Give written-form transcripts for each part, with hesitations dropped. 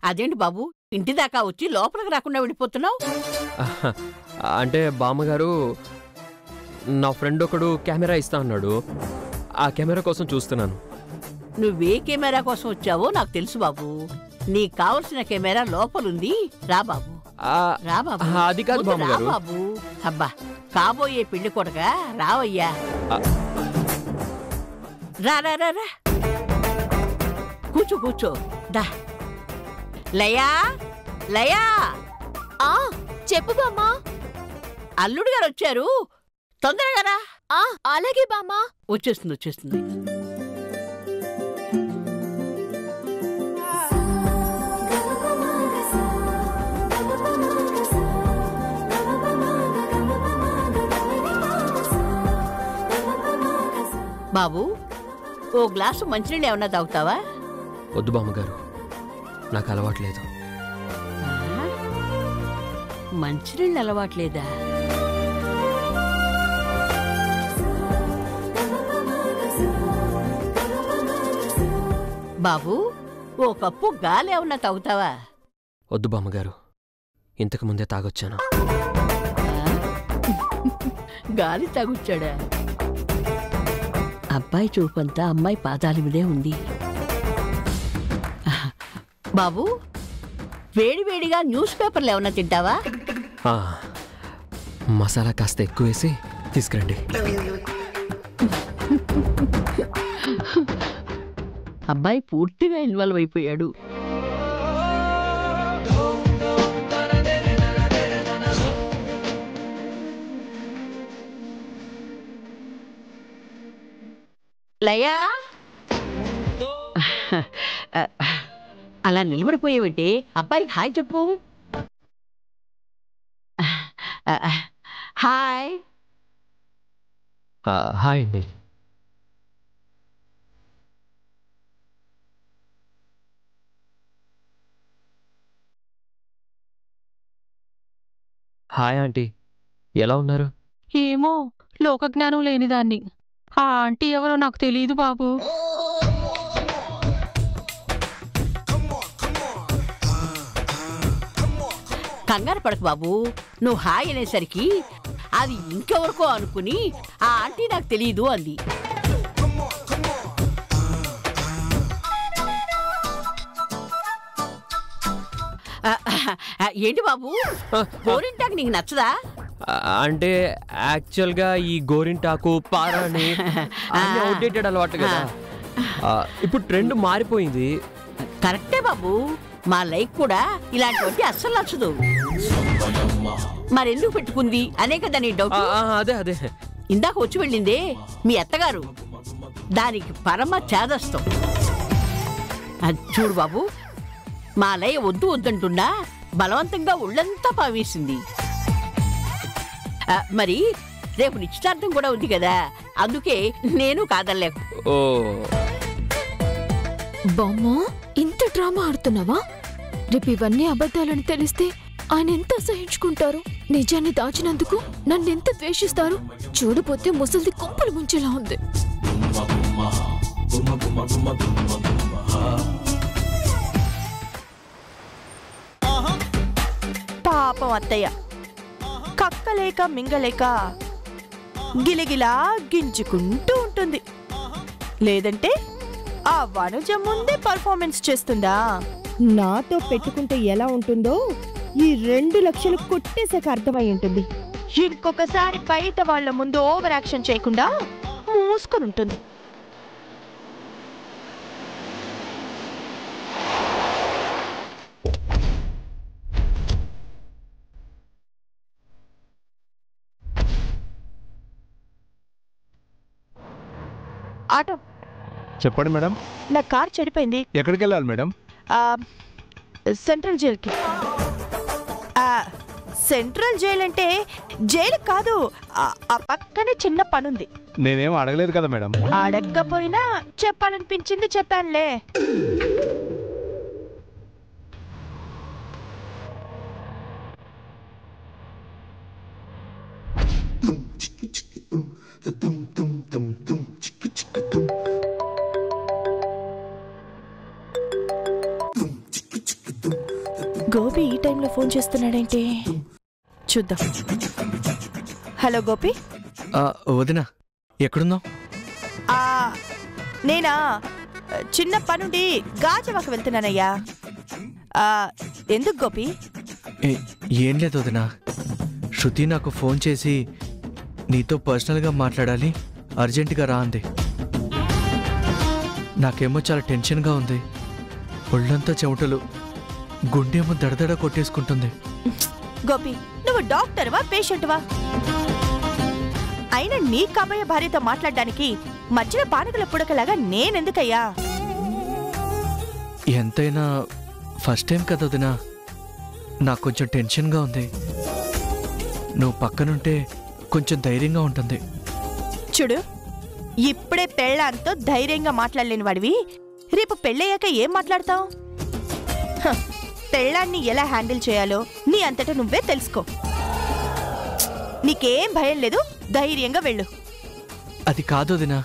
అదేంటి బాబు, ఇంటి దాకా వచ్చి లోపలికి రాకుండా వెళ్ళిపోతున్నావు? అంటే బామ్మగారు, నా ఫ్రెండ్ ఒకడు కెమెరా ఇస్తా అన్నాడు. ఆ కెమెరా కోసం చూస్తున్నాను. నువ్వే కెమెరా కోసం వచ్చావో నాకు తెలుసు బాబు. నీకు కావలసిన కెమెరా లోపలుంది. రా బాబు, రా బాబు. అది కాదు బామ్మగారు. బాబు, అబ్బా కాబోయే పెళ్లి కొడగా రావయ్యా. రా రా రా రా, కూర్చో కూర్చో. దా లయా, లయా. చెప్పు బామ్మా. అల్లుడు గారు వచ్చారు, తొందరగా రా. అలాగే బామ్మా. వచ్చేస్తుంది వచ్చేస్తుంది. బాబు, ఓ గ్లాసు మంచినీళ్ళు ఏమన్నా తాగుతావా? వద్దు బామ్మగారు, నాకు అలవాట్లేదు. మంచినీళ్ళు అలవాట్లేదా? బాబు, ఓ కప్పు గాలి ఏమన్నా తాగుతావా? వద్దు బామ్మగారు, ఇంతకు ముందే తాగొచ్చాను. గాలి తాగొచ్చాడా? అబ్బాయి చూపంతా అమ్మాయి పాదాల మీదే ఉంది. బాబు, వేడివేడిగా న్యూస్ పేపర్లు ఏమన్నా తింటావా? మసాలా కాస్త ఎక్కువ వేసి తీసుకురండి. అబ్బాయి పూర్తిగా ఇన్వాల్వ్ అయిపోయాడు. లయా, అలా నిలబడిపోయేవిటి? అబ్బాయికి హాయ్ చెప్పు. హాయ్. హాయ్ అండి. హాయ్ ఆంటీ, ఎలా ఉన్నారు? ఏమో, లోకజ్ఞానం లేనిదాన్ని. ఆ ఆంటీ ఎవరో నాకు తెలియదు బాబు. కంగారు పడకు బాబు, నువ్వు హాయ్ అనేసరికి అది ఇంకెవరికో అనుకుని ఆ ఆంటీ నాకు తెలియదు అంది. ఏంటి బాబు, గోరింటాకు నీకు నచ్చదా? అంటే యాక్చువల్గా ఈ గోరింటాకు పారాని అవుట్డేటెడ్ అలవాటు కదా. ఇప్పుడు ట్రెండ్ మారిపోయింది. కరెక్టే బాబు, మా లైక్ కూడా ఇలాంటివంటి అస్సలు నచ్చదు. మరెందుకు పెట్టుకుంది అనే కదా నీ డౌట్? అదే అదే, ఇందాక వచ్చి వెళ్ళిందే మీ అత్తగారు, దానికి పరమ చేదస్తం. చూడు బాబు, మా లయ వద్దు వద్దంటున్నా బలవంతంగా ఒళ్ళంతా పావేసింది. మరి రేపు నిశ్చితార్థం కూడా ఉంది కదా, అందుకే నేను కాదనలేక. ఓ బామ్మా, ఇంత డ్రామా ఆడుతున్నావా? రేపు ఇవన్నీ అబద్ధాలని తెలిస్తే ఆయన ఎంత అసహించుకుంటారు? నిజాన్ని దాచినందుకు నన్నెంత ద్వేషిస్తారు? చూడపోతే ముసలిది కొంపలు ముంచేలా ఉంది. పాపం అత్తయ్య కక్కలేక మింగలేక గిలిగిలా గింజుకుంటూ ఉంటుంది. లేదంటే ఆ వనజ ముందే పర్ఫార్మెన్స్ చేస్తుందా? నాతో పెట్టుకుంటే ఎలా ఉంటుందో ఈ 2 లక్షలు కొట్టేసాక అర్థమై ఉంటుంది. ఇంకొకసారి బయట వాళ్ళ ముందు ఓవర్ యాక్షన్ చేయకుండా మూసుకొని ఉంటుంది. ఆటో చెప్పండి మేడం. నా కార్ చెడిపోయింది. ఎక్కడికి వెళ్ళాలి మేడం? సెంట్రల్ జైలుకి. సెంట్రల్ జైలు అంటే జైలు కాదు, ఆ పక్కనే చిన్న పనుంది. నేనేం అడగలేదు కదా మేడం. అడగకపోయినా చెప్పాలనిపించింది చెప్పానులే. గోపి ఈ టైంలో ఫోన్ చేస్తున్నాడేంటి? చూద్దాం. హలో గోపి. వదినా, ఎక్కడున్నావు? నేనా చిన్న పనుండి గాజువాక వెళ్తున్నానయ్యా. ఎందుకు గోపి? ఏం లేదు వదినా, శృతి నాకు ఫోన్ చేసి నీతో పర్సనల్గా మాట్లాడాలి, అర్జెంటుగా రా అంది. నాకేమో చాలా టెన్షన్గా ఉంది, ఒళ్ళంతా చెమటలు, గుండేమో దడదడ కొట్టేసుకుంటుంది. గోపి, నువ్వు డాక్టర్వా పేషెంట్వా? అయినా నీ కాబోయే భార్యతో మాట్లాడడానికి మధ్యలో పానకల పుడకలాగా నేనెందుకయ్యా? ఎంతైనా ఫస్ట్ టైం కదా వదినా, నాకు కొంచెం టెన్షన్గా ఉంది. నువ్వు పక్కనుంటే కొంచెం ధైర్యంగా ఉంటుంది. చూడు, ఇప్పుడే పెళ్ళాంతో ధైర్యంగా మాట్లాడలేని వాడివి రేపు పెళ్ళయ్యాక ఏం మాట్లాడతావు? పెళ్ళాన్ని ఎలా హ్యాండిల్ చేయాలో నీ అంతటా నువ్వే తెలుసుకో. నీకేం భయం లేదు, ధైర్యంగా వెళ్ళు. అది కాదు వదినా.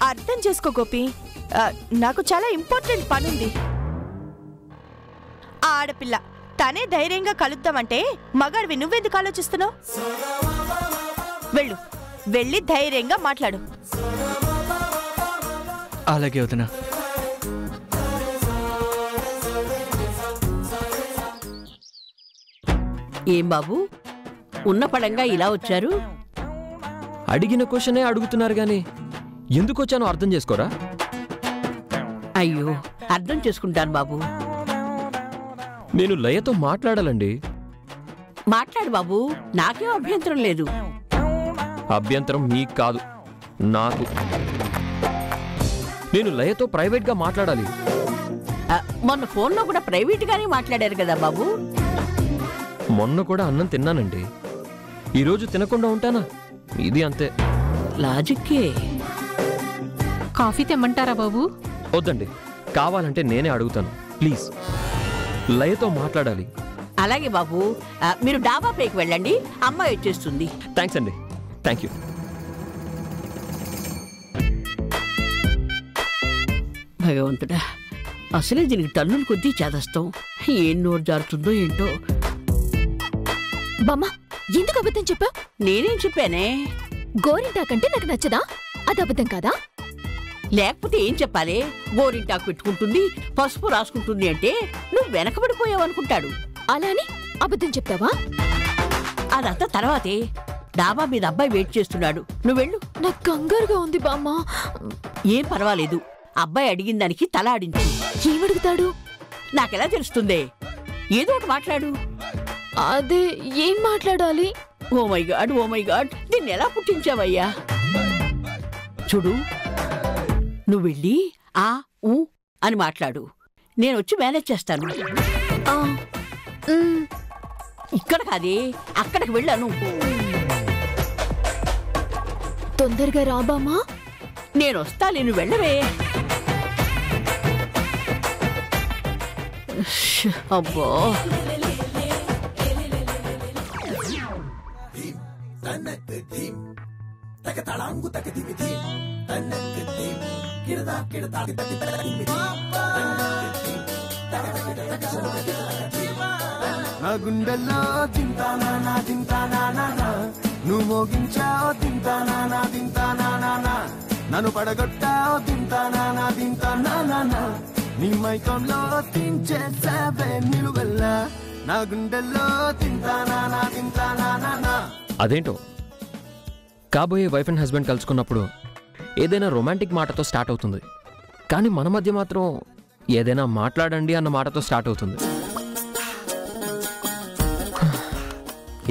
అర్థం చేసుకో గోపి, నాకు చాలా ఇంపార్టెంట్ పనుంది. ఆడపిల్ల తనే ధైర్యంగా కలుద్దామంటే మగాడివి నువ్వెందుకు ఆలోచిస్తున్నావు? వెళ్ళు, వెళ్ళి ధైర్యంగా మాట్లాడు. అలాగే వదినా. ఏం బాబు, ఉన్న పడంగా ఇలా వచ్చారు? అడిగిన క్వశ్చనే అడుగుతున్నారు గాని ఎందుకు వచ్చానో అర్థం చేసుకోరా? అయ్యో, అర్థం చేసుకుంటాను బాబు. నేను లయతో మాట్లాడాలండి. మాట్లాడు బాబు, నాకేం అభ్యంతరం లేదు. అభ్యంతరం మీకు కాదు, నాకు. నేను లయతో ప్రైవేట్గా మాట్లాడాలి. మొన్న ఫోన్లో కూడా ప్రైవేట్గానే మాట్లాడారు కదా బాబు. మొన్న కూడా అన్నం తిన్నానండి, ఈరోజు తినకుండా ఉంటానా? ఇది అంతే. లాజిక్కే. కాఫీ తెమ్మంటారా బాబు? వద్దండి, కావాలంటే నేనే అడుగుతాను. ప్లీజ్, లయతో మాట్లాడాలి. అలాగే బాబు, మీరు డాబా పైకి వెళ్ళండి, అమ్మాయి వచ్చేస్తుంది. థ్యాంక్స్ అండి, థ్యాంక్ యూ. భగవంతుడా, అసలే దీనికి టన్నులు కొద్దీ చేదస్తాం. ఏం నోరు జారుతుందో ఏంటో. బామ్మ, ఎందుకు అబద్ధం చెప్పా? నేనేం చెప్పానే? గోరింటాకంటే నాకు నచ్చదా? అది అబద్ధం కాదా? లేకపోతే ఏం చెప్పాలి? గోరింటాకు పెట్టుకుంటుంది, పసుపు రాసుకుంటుంది అంటే నువ్వు వెనకబడిపోయావు అనుకుంటాడు. అలా అని అబద్ధం చెప్తావా? అదంతా తర్వాతే. డాబా మీద అబ్బాయి వెయిట్ చేస్తున్నాడు, నువ్వు వెళ్ళు. నాకు కంగారుగా ఉంది బామ్మ. ఏం పర్వాలేదు, అబ్బాయి అడిగిన దానికి తల ఆడించు. ఏమడుగుతాడు? నాకెలా తెలుస్తుందే? ఏదో ఒకటి మాట్లాడు. అదే, ఏం మాట్లాడాలి? Oh my God, oh my God, దీన్ని ఎలా పుట్టించావయ్యా? చూడు, నువ్వు వెళ్ళి ఆ ఊ అని మాట్లాడు, నేను వచ్చి మేనేజ్ చేస్తాను. ఇక్కడ కాదే, అక్కడికి వెళ్ళాను. తొందరగా రాబామా. నేను వస్తా, నేను వెళ్ళవే. అబ్బో, నా గుండెల్లో తింటానా నువ్వు మోగించావు, తింటానా నన్ను పడగొట్టావు, తింటానా నీ మైకంలో తించేసావే నిలువెల్లా. నా గుండెల్లో తింటానా. అదేంటో, కాబోయే వైఫ్ అండ్ హస్బెండ్ కలుసుకున్నప్పుడు ఏదైనా రొమాంటిక్ మాటతో స్టార్ట్ అవుతుంది, కానీ మన మధ్య మాత్రం ఏదైనా మాట్లాడండి అన్న మాటతో స్టార్ట్ అవుతుంది.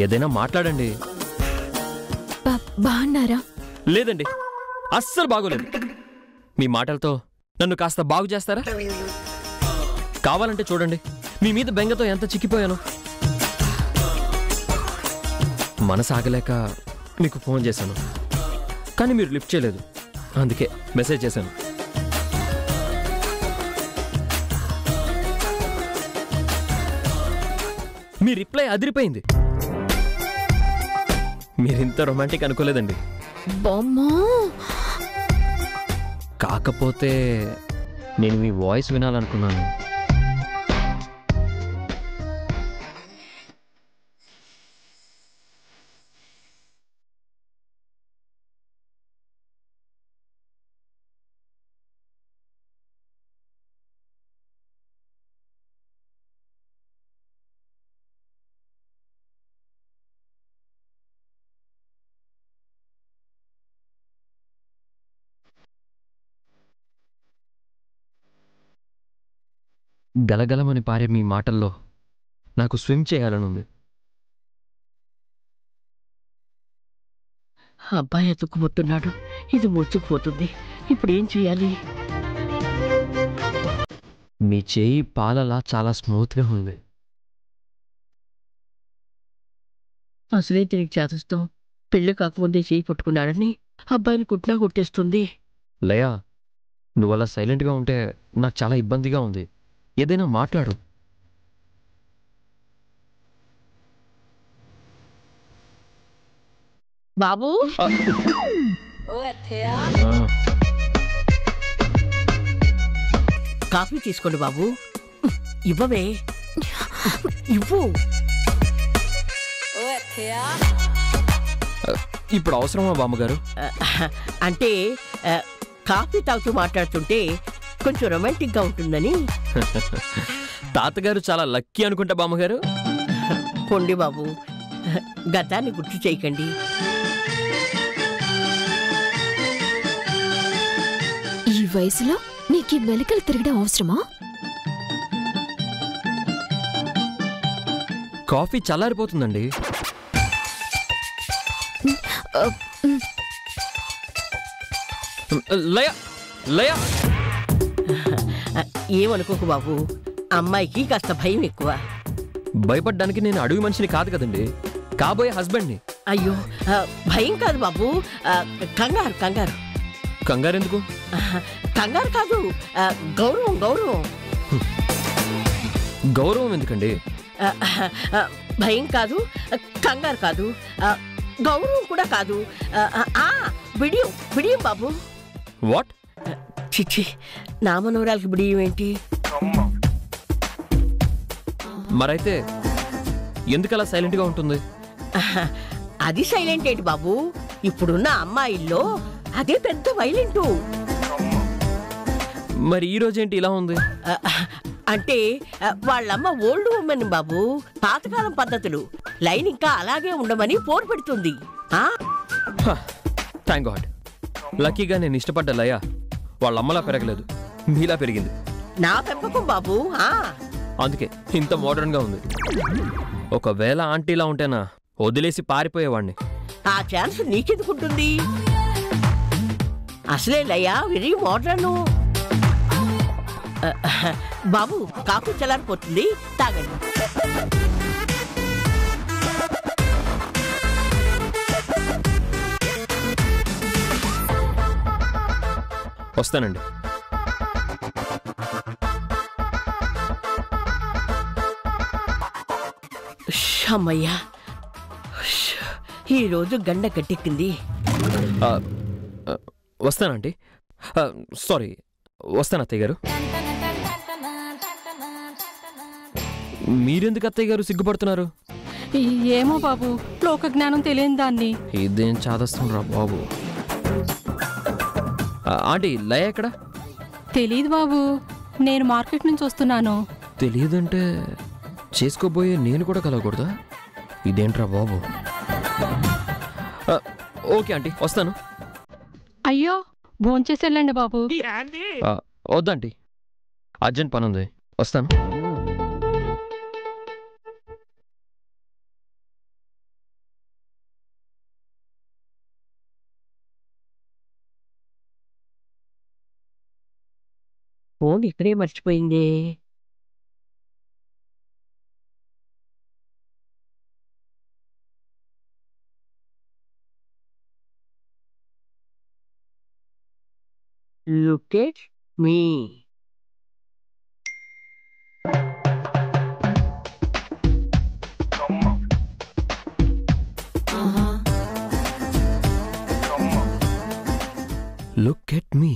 ఏదైనా మాట్లాడండి. బాగున్నారా? లేదండి, అస్సలు బాగోలేదు. మీ మాటలతో నన్ను కాస్త బాగు చేస్తారా? కావాలంటే చూడండి, మీ మీద బెంగతో ఎంత చిక్కిపోయాను. మనసు ఆగలేక మీకు ఫోన్ చేశాను, కానీ మీరు లిఫ్ట్ చేయలేదు, అందుకే మెసేజ్ చేశాను. మీ రిప్లై అదిరిపోయింది. మీరింత రొమాంటిక్ అనుకోలేదండి. కాకపోతే నేను మీ వాయిస్ వినాలనుకున్నాను. గలగలమని పారే మీ మాటల్లో నాకు స్విమ్ చేయాలనుంది. అబ్బాయి ఎత్తుకుపోతున్నాడు, ఇది ముచ్చుకుపోతుంది. ఇప్పుడు ఏం చేయాలి? మీ చేయి పాలలా చాలా స్మూత్గా ఉంది. అసలే తిరిగి చేస్తాం. పెళ్లి కాకముందే చేయి పట్టుకున్నాడని అబ్బాయిని కుట్టినా కొట్టేస్తుంది. లయా, నువ్వు అలా సైలెంట్గా ఉంటే నాకు చాలా ఇబ్బందిగా ఉంది. ఏదైనా మాట్లాడు. బాబు, కాఫీ తీసుకోండి బాబు. ఇవ్వవే, ఇవ్వు. ఇప్పుడు అవసరమా బామ్మగారు? అంటే కాఫీ తాగుతూ మాట్లాడుతుంటే కొంచెం రొమాంటిక్గా ఉంటుందని. తాతగారు చాలా లక్కీ అనుకుంటా బామ్మగారు. పొండి బాబు, గతాన్ని గుర్తు చేయకండి. ఈ వయసులో నీకు మెలికలు తిరగడం అవసరమా? కాఫీ చల్లారిపోతుందండి. లయా, లయా, ఏమనుకోకు బాబు, అమ్మాయికి కాస్త భయం ఎక్కువ. భయపడ్డానికి నేను అడవి మనిషిని కాదు కదండి, కాబోయే హస్బెండ్ని. అయ్యో, భయం కాదు బాబు, కంగారు కంగారు. కంగారు ఎందుకు? కంగారు కాదు, గౌరవం గౌరవం. గౌరవం ఎందుకండి? భయం కాదు, కంగారు కాదు, గౌరవం కూడా కాదు, బిడియం బిడియం బాబు. వాట్? చిచ్చి, నా మనవరాలకి బిడియం ఏంటి? మరైతే ఎందుకలా సైలెంట్గా ఉంటుంది? అది సైలెంట్ ఏంటి బాబు, ఇప్పుడున్న అమ్మాయిల్లో అదే పెద్ద వైలెంటు. మరి ఈ రోజేంటి ఇలా ఉంది? అంటే వాళ్ళమ్మ ఓల్డ్ ఉమెన్ బాబు, పాతకాలం పద్ధతులు. లైన్ ఇంకా అలాగే ఉండమని పోరు పెడుతుంది. Thank God. లక్కీగా నేను ఇష్టపడ్డ లయ వాళ్ళ అమ్మలా పెరగలేదు, మీలా పెరిగింది. నా పెంపకం బాబు. అందుకే ఇంత మోడర్న్గా ఉంది. ఒకవేళ ఆంటీలా ఉంటేనా వదిలేసి పారిపోయేవాడిని. ఆ ఛాన్స్ నీకెందుకుంటుంది? అసలే లయ వెరీ మోడర్ను. బాబు, కాఫీ చల్లారిపోతుంది, తాగండి. వస్తానండి. అమ్మయ్యా, ఈరోజు గండ గట్టెక్కింది. వస్తానండి. సారీ, వస్తాను అత్తయ్య గారు. మీరెందుకు అత్తయ్య గారు సిగ్గుపడుతున్నారు? ఏమో బాబు, లోక జ్ఞానం తెలియని దాన్ని. ఇదేం చాదస్తుండ్రా బాబు. ఆంటీ, లయ ఎక్కడ? తెలీదు బాబు, నేను మార్కెట్ నుంచి వస్తున్నాను. తెలియదంటే చేసుకోబోయే నేను కూడా కలవకూడదా? ఇదేంట్రా బాబు. ఓకే ఆంటీ, వస్తాను. అయ్యో, భోంచేసి వెళ్ళండి బాబు. వద్దంటీ, అర్జెంట్ పని ఉంది, వస్తాను. ఫోన్ ఇక్కడే మర్చిపోయింది. Look at me. Look at me.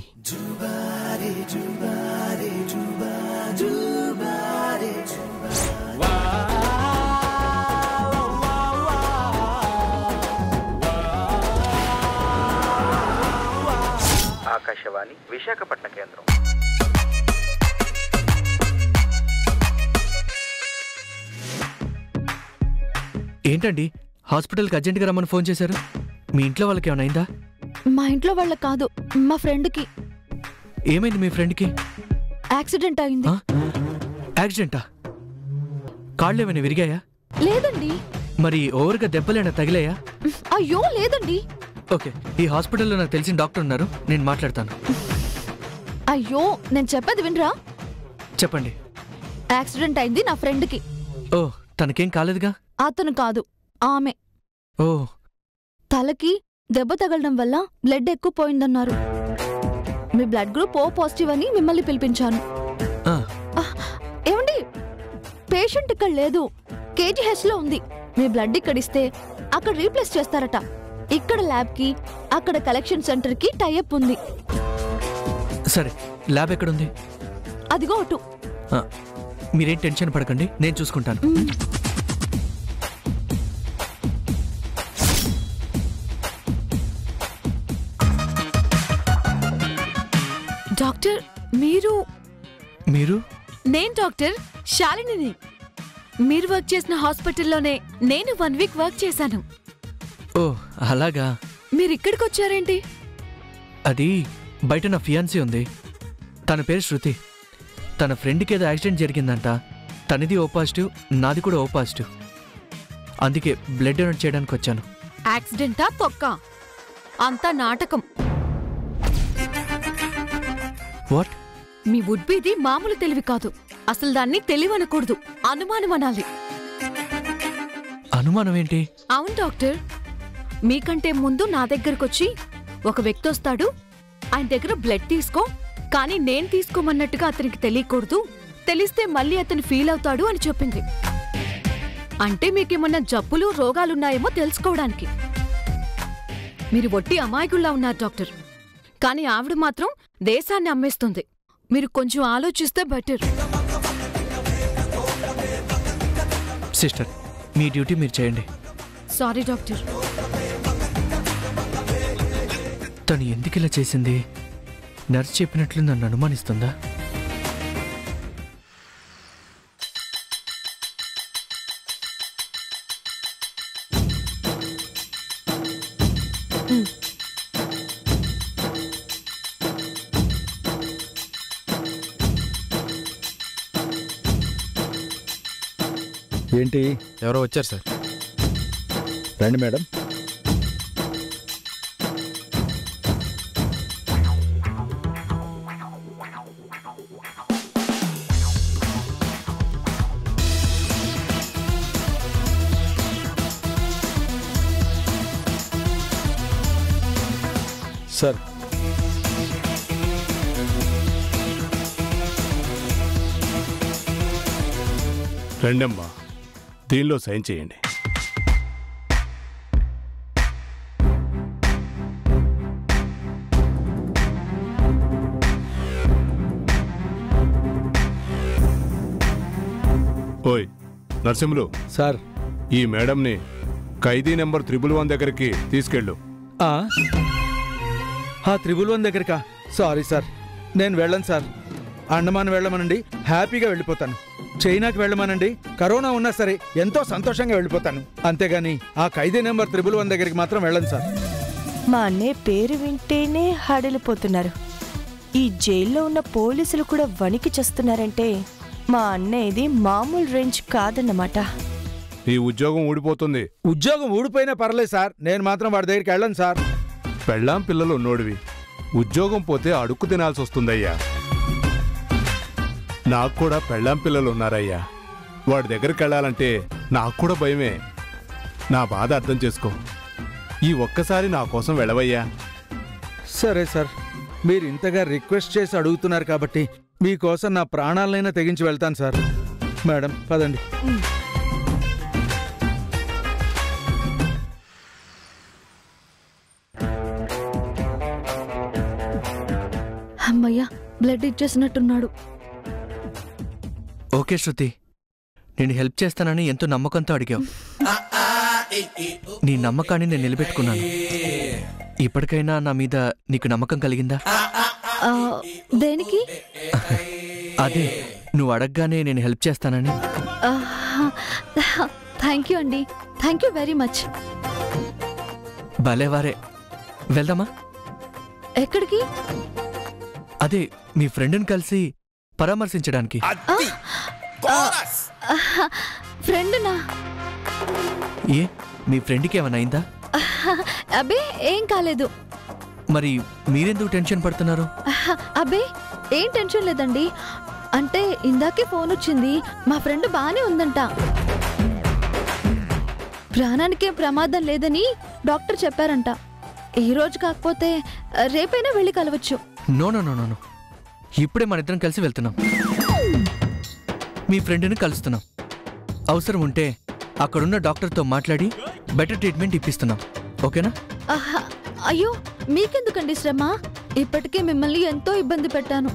Akashvani Visakhapatnam కేంద్రం. ఏంటండి హాస్పిటల్కి అర్జెంట్గా రమ్మని ఫోన్ చేశారు? మీ ఇంట్లో వాళ్ళకి ఏమైనా అయిందా? మా ఇంట్లో వాళ్ళకి కాదు, మా ఫ్రెండ్కి. ఏమైంది మీ ఫ్రెండ్కి? యాక్సిడెంట్ అయింది. యాక్సిడెంటా? కాళ్ళేమైనా విరిగాయా? లేదండి. మరి ఓవర్గా దెబ్బలేనా తగిలాయా? అయ్యో లేదండి. ఓకే, ఈ హాస్పిటల్లో నాకు తెలిసిన డాక్టర్ ఉన్నారు, నేను మాట్లాడతాను. అయ్యో నేను చెప్పేది వినరా? చెప్పండి. యాక్సిడెంట్ అయింది నా ఫ్రెండ్కి. ఓ, తనకేం కాలేదుగా? అతను కాదు, ఆమె. ఓ, తలకి దెబ్బ తగలడం వల్ల బ్లడ్ ఎక్కువ పోయిందన్నారు. మీ బ్లడ్ గ్రూప్ ఓ పాజిటివ్ అని మిమ్మల్ని పిలిపించాను. ఏమండి, పేషెంట్ ఇక్కడ లేదు, KGH లో ఉంది. మీ బ్లడ్ ఇక్కడ ఇస్తే అక్కడ రీప్లేస్ చేస్తారట. ఇక్కడ ల్యాబ్ కి అక్కడ కలెక్షన్ సెంటర్ కి టైఅప్ ఉంది. సరే, ల్యాబ్ ఎక్కడుంది? అదిగో అటు. మీరేం టెన్షన్ పడకండి, నేను చూసుకుంటాను. డాక్టర్ మీరు? మీరు? నేను డాక్టర్ శాలినిని. మీరు వర్క్ చేసిన హాస్పిటల్లోనే నేను 1 వీక్ వర్క్ చేశాను. ఓ అలాగా. మీరు ఇక్కడికి వచ్చారేంటి? అది బయట నా ఫియాన్సీ ఉంది, తన పేరు శృతి. తన ఫ్రెండ్కి ఏదో యాక్సిడెంట్ జరిగిందంట. తనది ఓ పాజిటివ్, నాది కూడా ఓ పాజిటివ్. అందుకే బ్లడ్ డొనేట్ చేయడానికి వచ్చాను. యాక్సిడెంటా తొక్క? అంతా నాటకం. వాట్? మీ వుడ్బీది మామూలు తెలివి కాదు. అసలు దాన్ని తెలివనకూడదు, అనుమానం అనాలి. అనుమానం ఏంటి? అవును డాక్టర్, మీకంటే ముందు నా దగ్గరకొచ్చి ఒక వ్యక్తి వస్తాడు, ఆయన దగ్గర బ్లడ్ తీసుకో, కానీ నేను తీసుకోమన్నట్టుగా అతనికి తెలియకూడదు, తెలిస్తే మళ్ళీ అతను ఫీల్ అవుతాడు అని చెప్పింది. అంటే మీకేమన్నా జబ్బులు రోగాలున్నాయేమో తెలుసుకోవడానికి. మీరు ఒట్టి అమాయకుల్లా ఉన్నారు డాక్టర్, కానీ ఆవిడ మాత్రం దేశాన్ని అమ్మేస్తుంది. మీరు కొంచెం ఆలోచిస్తే బెటర్. సిస్టర్, మీ డ్యూటీ మీరు చేయండి. Sorry doctor. తను ఎందుకు ఇలా చేసింది? నర్స్ చెప్పినట్లు నన్ను అనుమానిస్తుందా? ఏంటి? ఎవరో వచ్చారు సార్. రండి మేడం. సార్, రండమ్మా, దీనిలో సైన్ చేయండి. ఓయ్ నరసింహులు. సార్, ఈ మేడంని ఖైదీ నెంబర్ 111 దగ్గరికి తీసుకెళ్ళు. 111 దగ్గరికా? సారీ సార్, నేను వెళ్ళను సార్. అండమాన్ వెళ్ళమనండి, హ్యాపీగా వెళ్ళిపోతాను. చైనాకి వెళ్ళమనండి, కరోనా ఉన్నా సరే ఎంతో సంతోషంగా వెళ్ళిపోతాను. అంతేగాని ఆ ఖైదీ నెంబర్ 111 దగ్గరికి మాత్రం వెళ్ళను సార్. మా అన్నయ్య పేరు వింటేనే హడలిపోతున్నారు. ఈ జైల్లో ఉన్న పోలీసులు కూడా వణికి చేస్తున్నారంటే మా అన్నయ్యది మామూలు రేంజ్ కాదన్నమాట. ఈ ఉద్యోగం ఊడిపోతుంది. ఉద్యోగం ఊడిపోయినా పర్లేదు సార్, నేను మాత్రం వాడి దగ్గరికి వెళ్ళను సార్. పెళ్ళాం పిల్లలు ఉన్నోడివి, ఉద్యోగం పోతే అడుక్కు తినాల్సి వస్తుందయ్యా. నాకు కూడా పెళ్ళాం పిల్లలు ఉన్నారయ్యా. వాడి దగ్గరికి వెళ్ళాలంటే నాకు కూడా భయమే. నా బాధ అర్థం చేసుకో. ఈ ఒక్కసారి నా కోసం వెళ్ళవయ్యా. సరే సార్, మీరు ఇంతగా రిక్వెస్ట్ చేసి అడుగుతున్నారు కాబట్టి మీకోసం నా ప్రాణాలనైనా తెగించి వెళ్తాను సార్. మేడం పదండి. అమ్మయ్యా, బ్లడ్ ఇచ్చేసినట్టున్నాడు. ఓకే శృతి, నేను హెల్ప్ చేస్తానని ఎంతో నమ్మకంతో అడిగావు. నీ నమ్మకాన్ని నేను నిలబెట్టుకున్నాను. ఇప్పటికైనా నా మీద నీకు నమ్మకం కలిగిందా? దేనికి? అదే, నువ్వు అడగగానే నేను హెల్ప్ చేస్తానని. థ్యాంక్ యూ అండి, థ్యాంక్ యూ వెరీ మచ్. భలేవారే, వెళ్దామా? ఎక్కడికి? అదే, మీ ఫ్రెండ్ని కలిసి పరామర్శించడానికి. ఫ్రెండ్ నా ఏ మీ ఫ్రెండ్కి ఏమైనా అయిందా? అబ్బే ఏం కాలేదు. మరి మీరెందుకు టెన్షన్ పడుతున్నారు? అబ్బే ఏం టెన్షన్ లేదండి. అంటే ఇందాకే ఫోన్ వచ్చింది, మా ఫ్రెండ్ బానే ఉందంట, ప్రాణానికేం ప్రమాదం లేదని డాక్టర్ చెప్పారంట. ఈ రోజు కాకపోతే రేపైనా వెళ్ళి కలవచ్చు. No no no no no, ఇప్పుడే మన ఇద్దరం కలిసి వెళ్తున్నాం. మీ ఫ్రెండ్ని కలుస్తున్నాం. అవసరం ఉంటే అక్కడున్న డాక్టర్తో మాట్లాడి బెటర్ ట్రీట్మెంట్ ఇప్పిస్తున్నాం. ఓకేనా? అయ్యో మీకెందుకండి శ్రమ? ఇప్పటికే మిమ్మల్ని ఎంతో ఇబ్బంది పెట్టాను.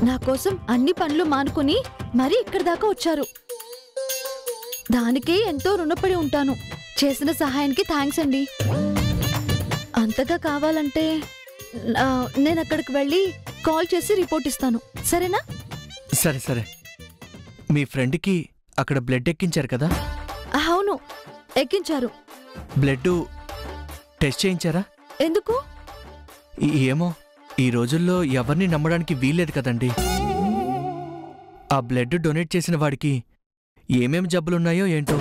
నా కోసం అన్ని పనులు మానుకుని మరీ ఇక్కడి దాకా వచ్చారు. దానికే ఎంతో రుణపడి ఉంటాను. చేసిన సహాయానికి థ్యాంక్స్ అండి. అంతగా కావాలంటే నేను అక్కడికి వెళ్ళి కాల్ చేసి రిపోర్ట్ ఇస్తాను, సరేనా? సరే సరే. మీ ఫ్రెండ్కి అక్కడ బ్లడ్ ఎక్కించారు కదా? అవును, ఎక్కించారు. Blood test చేయించారా? ఎందుకు? ఏమో, ఈ రోజుల్లో ఎవరిని నమ్మడానికి వీల్లేదు కదండి. ఆ బ్లడ్ డొనేట్ చేసిన వాడికి ఏమేం జబ్బులున్నాయో ఏంటో.